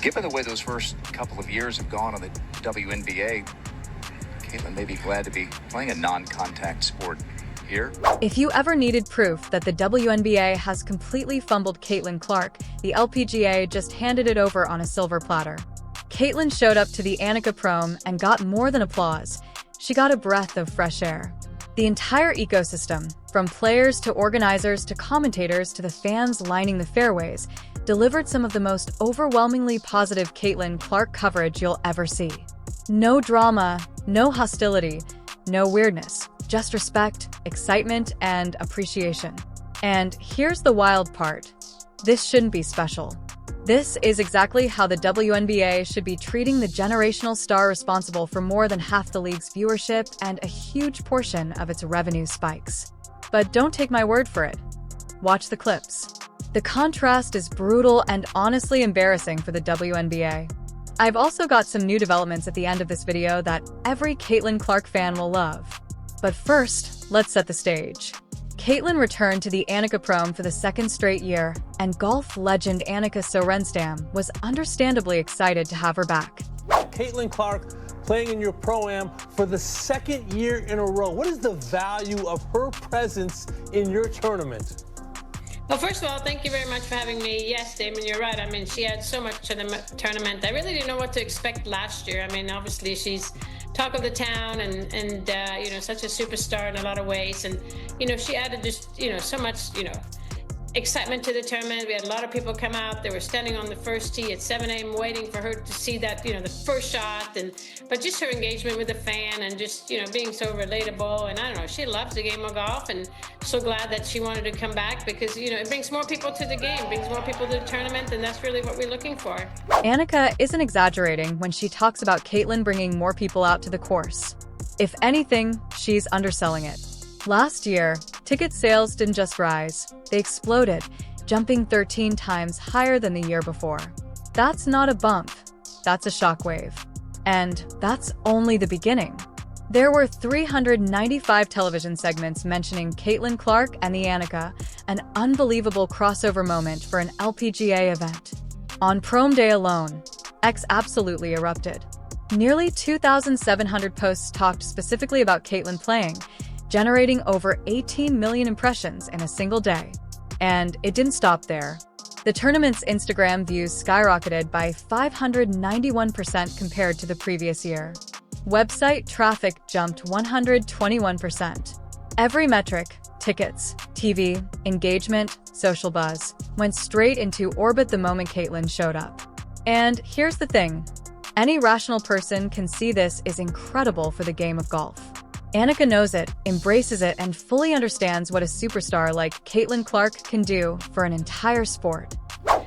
Given the way those first couple of years have gone on the WNBA, Caitlin may be glad to be playing a non-contact sport here. If you ever needed proof that the WNBA has completely fumbled Caitlin Clark, the LPGA just handed it over on a silver platter. Caitlin showed up to the Annika Prom and got more than applause. She got a breath of fresh air. The entire ecosystem, from players to organizers to commentators to the fans lining the fairways, delivered some of the most overwhelmingly positive Caitlin Clark coverage you'll ever see. No drama, no hostility, no weirdness, just respect, excitement, and appreciation. And here's the wild part. This shouldn't be special. This is exactly how the WNBA should be treating the generational star responsible for more than half the league's viewership and a huge portion of its revenue spikes. But don't take my word for it. Watch the clips. The contrast is brutal and honestly embarrassing for the WNBA. I've also got some new developments at the end of this video that every Caitlin Clark fan will love. But first, let's set the stage. Caitlin returned to the Annika Prom for the second straight year, and golf legend Annika Sorenstam was understandably excited to have her back. Caitlin Clark playing in your Pro-Am for the second year in a row. What is the value of her presence in your tournament? Well, first of all, thank you very much for having me. Yes, Damon, you're right. I mean, she had so much to the tournament. I really didn't know what to expect last year. I mean, obviously, she's talk of the town and you know, such a superstar in a lot of ways. And, you know, she added just, you know, so much, you know, excitement to the tournament. We had a lot of people come out. They were standing on the first tee at 7 a.m. waiting for her to see that, you know, the first shot. But just her engagement with the fan and just, you know, being so relatable. And I don't know, she loves the game of golf, and so glad that she wanted to come back because, you know, it brings more people to the game, brings more people to the tournament, and that's really what we're looking for. Annika isn't exaggerating when she talks about Caitlin bringing more people out to the course. If anything, she's underselling it. Last year, ticket sales didn't just rise, they exploded, jumping 13 times higher than the year before. That's not a bump, that's a shockwave. And that's only the beginning. There were 395 television segments mentioning Caitlin Clark and the Annika, an unbelievable crossover moment for an LPGA event. On Prom Day alone, X absolutely erupted. Nearly 2,700 posts talked specifically about Caitlin playing, generating over 18 million impressions in a single day. And it didn't stop there. The tournament's Instagram views skyrocketed by 591% compared to the previous year. Website traffic jumped 121%. Every metric, tickets, TV, engagement, social buzz, went straight into orbit the moment Caitlin showed up. And here's the thing. Any rational person can see this is incredible for the game of golf. Annika knows it, embraces it, and fully understands what a superstar like Caitlin Clark can do for an entire sport.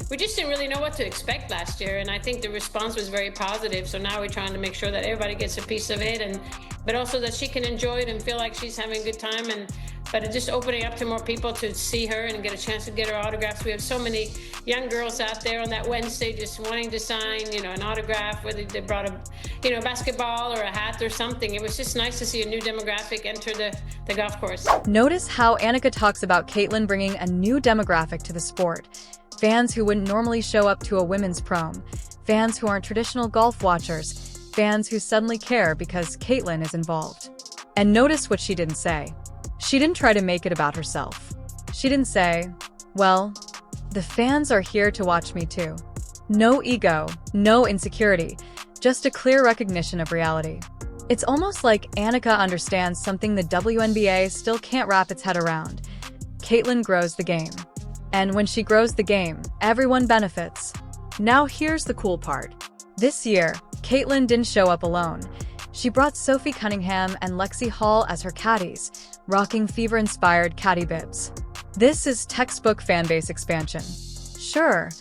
We just didn't really know what to expect last year, and I think the response was very positive. So now we're trying to make sure that everybody gets a piece of it, but also that she can enjoy it and feel like she's having a good time. But it's just opening up to more people to see her and get a chance to get her autographs. We have so many young girls out there on that Wednesday just wanting to sign, you know, an autograph, whether they brought a, you know, basketball or a hat or something. It was just nice to see a new demographic enter the golf course. Notice how Annika talks about Caitlin bringing a new demographic to the sport. Fans who wouldn't normally show up to a women's prom, fans who aren't traditional golf watchers, fans who suddenly care because Caitlin is involved. And notice what she didn't say. She didn't try to make it about herself. She didn't say, well, the fans are here to watch me too. No ego, no insecurity, just a clear recognition of reality. It's almost like Annika understands something the WNBA still can't wrap its head around. Caitlin grows the game. And when she grows the game, everyone benefits. Now here's the cool part. This year, Caitlin didn't show up alone. She brought Sophie Cunningham and Lexi Hall as her caddies, rocking fever-inspired caddy bibs. This is textbook fanbase expansion. Sure,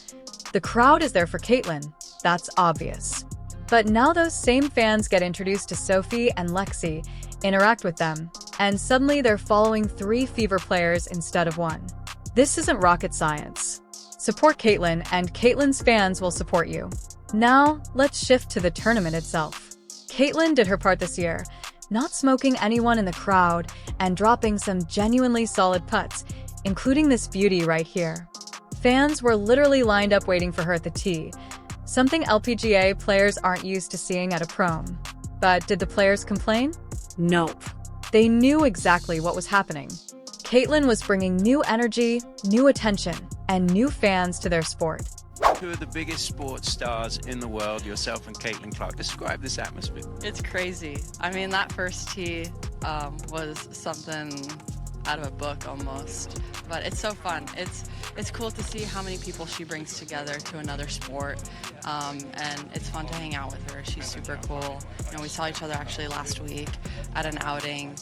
the crowd is there for Caitlin, that's obvious. But now those same fans get introduced to Sophie and Lexi, interact with them, and suddenly they're following 3 fever players instead of 1. This isn't rocket science. Support Caitlin, and Caitlin's fans will support you. Now, let's shift to the tournament itself. Caitlin did her part this year, not smoking anyone in the crowd and dropping some genuinely solid putts, including this beauty right here. Fans were literally lined up waiting for her at the tee. something LPGA players aren't used to seeing at a prom. But did the players complain? Nope. They knew exactly what was happening. Caitlin was bringing new energy, new attention, and new fans to their sport. Two of the biggest sports stars in the world, yourself and Caitlin Clark. Describe this atmosphere. It's crazy. I mean, that first tee was something out of a book almost, but it's so fun. It's cool to see how many people she brings together to another sport, and it's fun to hang out with her. She's super cool. You know, we saw each other actually last week at an outing,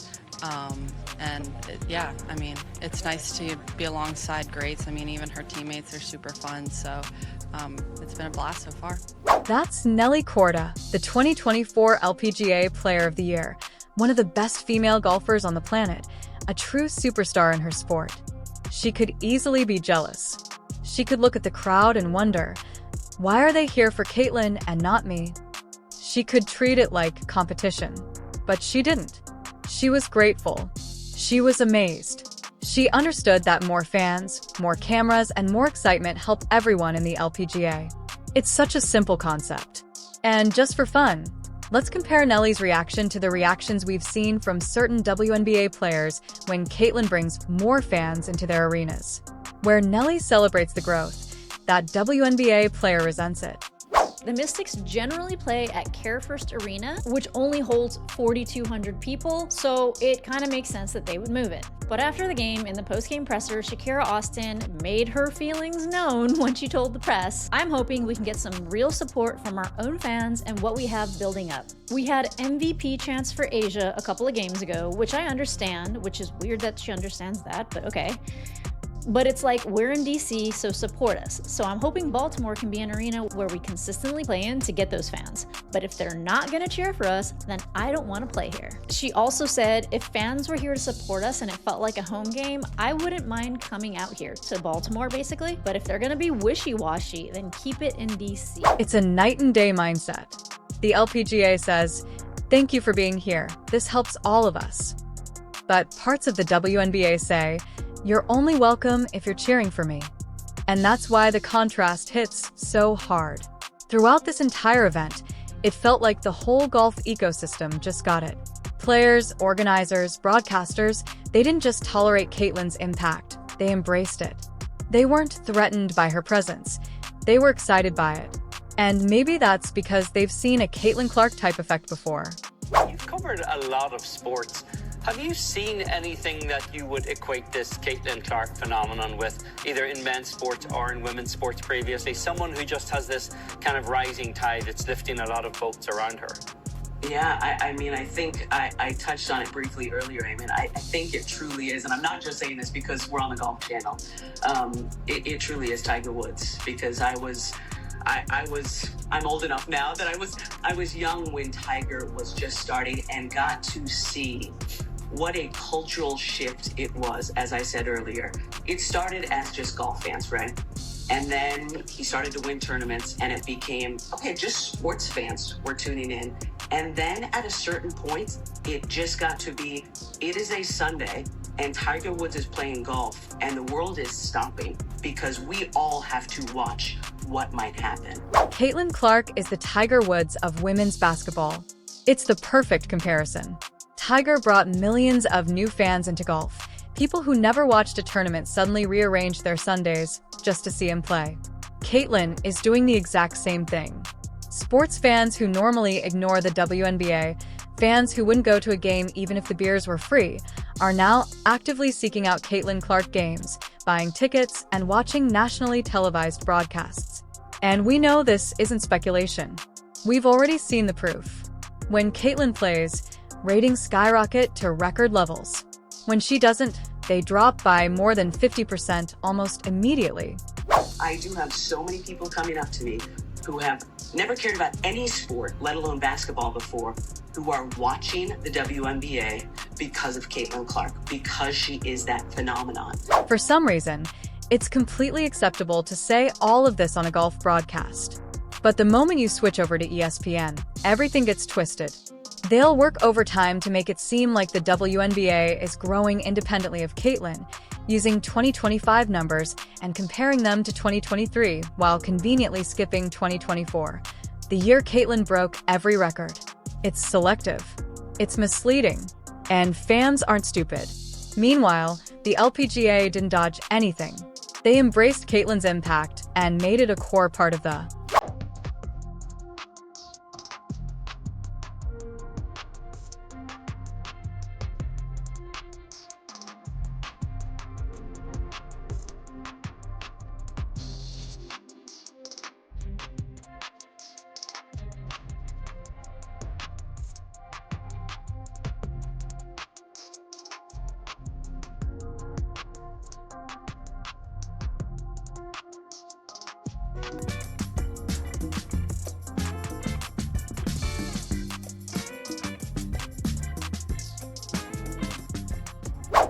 yeah, I mean, it's nice to be alongside greats. I mean, even her teammates are super fun, so it's been a blast so far. That's Nelly Korda, the 2024 LPGA Player of the Year, one of the best female golfers on the planet, a true superstar in her sport. She could easily be jealous. She could look at the crowd and wonder, why are they here for Caitlin and not me? She could treat it like competition, but she didn't. She was grateful. She was amazed. She understood that more fans, more cameras, and more excitement help everyone in the LPGA. It's such a simple concept. And just for fun, let's compare Nelly's reaction to the reactions we've seen from certain WNBA players when Caitlin brings more fans into their arenas. Where Nelly celebrates the growth, that WNBA player resents it. The Mystics generally play at Care First Arena, which only holds 4,200 people, so it kind of makes sense that they would move it. But after the game, in the post-game presser, Shakira Austin made her feelings known when she told the press, "I'm hoping we can get some real support from our own fans and what we have building up. We had MVP chants for Asia a couple of games ago, which I understand, which is weird that she understands that, but okay. But it's like, we're in DC, so support us. So I'm hoping Baltimore can be an arena where we consistently play in to get those fans. But if they're not gonna cheer for us, then I don't wanna play here." She also said, if fans were here to support us and it felt like a home game, I wouldn't mind coming out here to Baltimore, basically. But if they're gonna be wishy-washy, then keep it in DC. It's a night and day mindset. The LPGA says, "Thank you for being here. This helps all of us." But parts of the WNBA say, "You're only welcome if you're cheering for me." And that's why the contrast hits so hard. Throughout this entire event, it felt like the whole golf ecosystem just got it. Players, organizers, broadcasters, they didn't just tolerate Caitlin's impact, they embraced it. They weren't threatened by her presence, they were excited by it. And maybe that's because they've seen a Caitlin Clark type effect before. You've covered a lot of sports. Have you seen anything that you would equate this Caitlin Clark phenomenon with, either in men's sports or in women's sports previously? Someone who just has this kind of rising tide that's lifting a lot of boats around her. Yeah, I mean, I think I touched on it briefly earlier. I mean, I think it truly is, and I'm not just saying this because we're on the Golf Channel. It truly is Tiger Woods, because I'm old enough now that I was young when Tiger was just starting and got to see what a cultural shift it was. As I said earlier, it started as just golf fans, right? And then he started to win tournaments and it became, okay, just sports fans were tuning in. And then at a certain point, it just got to be, it is a Sunday and Tiger Woods is playing golf and the world is stopping because we all have to watch what might happen. Caitlin Clark is the Tiger Woods of women's basketball. It's the perfect comparison. Tiger brought millions of new fans into golf. People who never watched a tournament suddenly rearranged their Sundays just to see him play. Caitlin is doing the exact same thing. Sports fans who normally ignore the WNBA, fans who wouldn't go to a game even if the beers were free, are now actively seeking out Caitlin Clark games, buying tickets, and watching nationally televised broadcasts. And we know this isn't speculation. We've already seen the proof. When Caitlin plays, ratings skyrocket to record levels. When she doesn't, they drop by more than 50% almost immediately. I do have so many people coming up to me who have never cared about any sport, let alone basketball before, who are watching the WNBA because of Caitlin Clark, because she is that phenomenon. For some reason, it's completely acceptable to say all of this on a golf broadcast. But the moment you switch over to ESPN, everything gets twisted. They'll work overtime to make it seem like the WNBA is growing independently of Caitlin, using 2025 numbers and comparing them to 2023 while conveniently skipping 2024. The year Caitlin broke every record. It's selective. It's misleading. And fans aren't stupid. Meanwhile, the LPGA didn't dodge anything. They embraced Caitlin's impact and made it a core part of the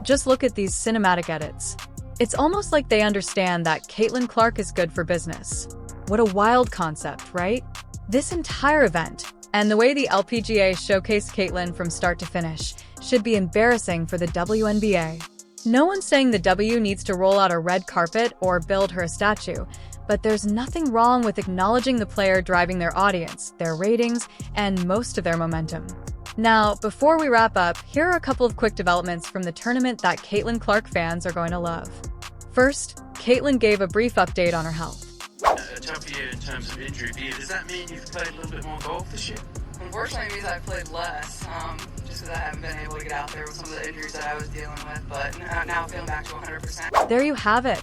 Just look at these cinematic edits. It's almost like they understand that Caitlin Clark is good for business. What a wild concept, right? This entire event, and the way the LPGA showcased Caitlin from start to finish, should be embarrassing for the WNBA. No one's saying the W needs to roll out a red carpet or build her a statue, but there's nothing wrong with acknowledging the player driving their audience, their ratings, and most of their momentum. Now, before we wrap up, here are a couple of quick developments from the tournament that Caitlin Clark fans are going to love. First, Caitlin gave a brief update on her health. A tough year in terms of injury. Does that mean you've played a little bit more golf this year? Unfortunately, it means I've played less, just because I haven't been able to get out there with some of the injuries that I was dealing with, but now I'm feeling back to 100%. There you have it.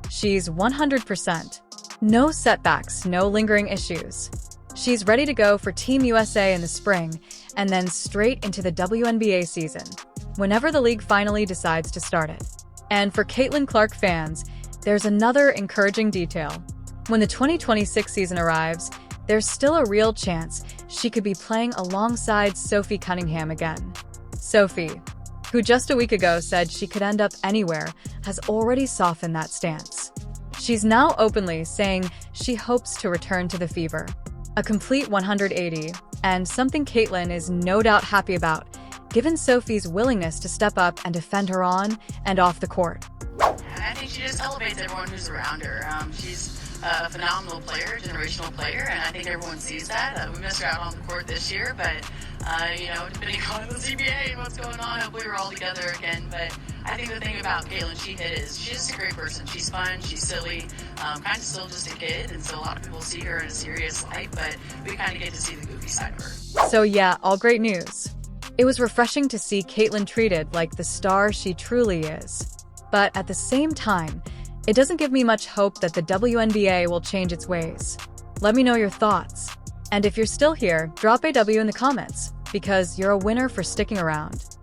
She's 100%. No setbacks, no lingering issues. She's ready to go for Team USA in the spring, and then straight into the WNBA season, whenever the league finally decides to start it. And for Caitlin Clark fans, there's another encouraging detail. When the 2026 season arrives, there's still a real chance she could be playing alongside Sophie Cunningham again. Sophie, who just a week ago said she could end up anywhere, has already softened that stance. She's now openly saying she hopes to return to the fever. A complete 180, and something Caitlin is no doubt happy about, given Sophie's willingness to step up and defend her on and off the court. I think she just elevates everyone who's around her. She's a phenomenal player, generational player, and I think everyone sees that. We missed her out on the court this year, but depending on the CBA and what's going on, hopefully we're all together again. But I think the thing about Caitlin, she hit is she's just a great person. She's fun, she's silly, kind of still just a kid, and so a lot of people see her in a serious light, but we kind of get to see the goofy side of her. So yeah, all great news. It was refreshing to see Caitlin treated like the star she truly is. But at the same time, it doesn't give me much hope that the WNBA will change its ways. Let me know your thoughts. And if you're still here, drop a W in the comments, because you're a winner for sticking around.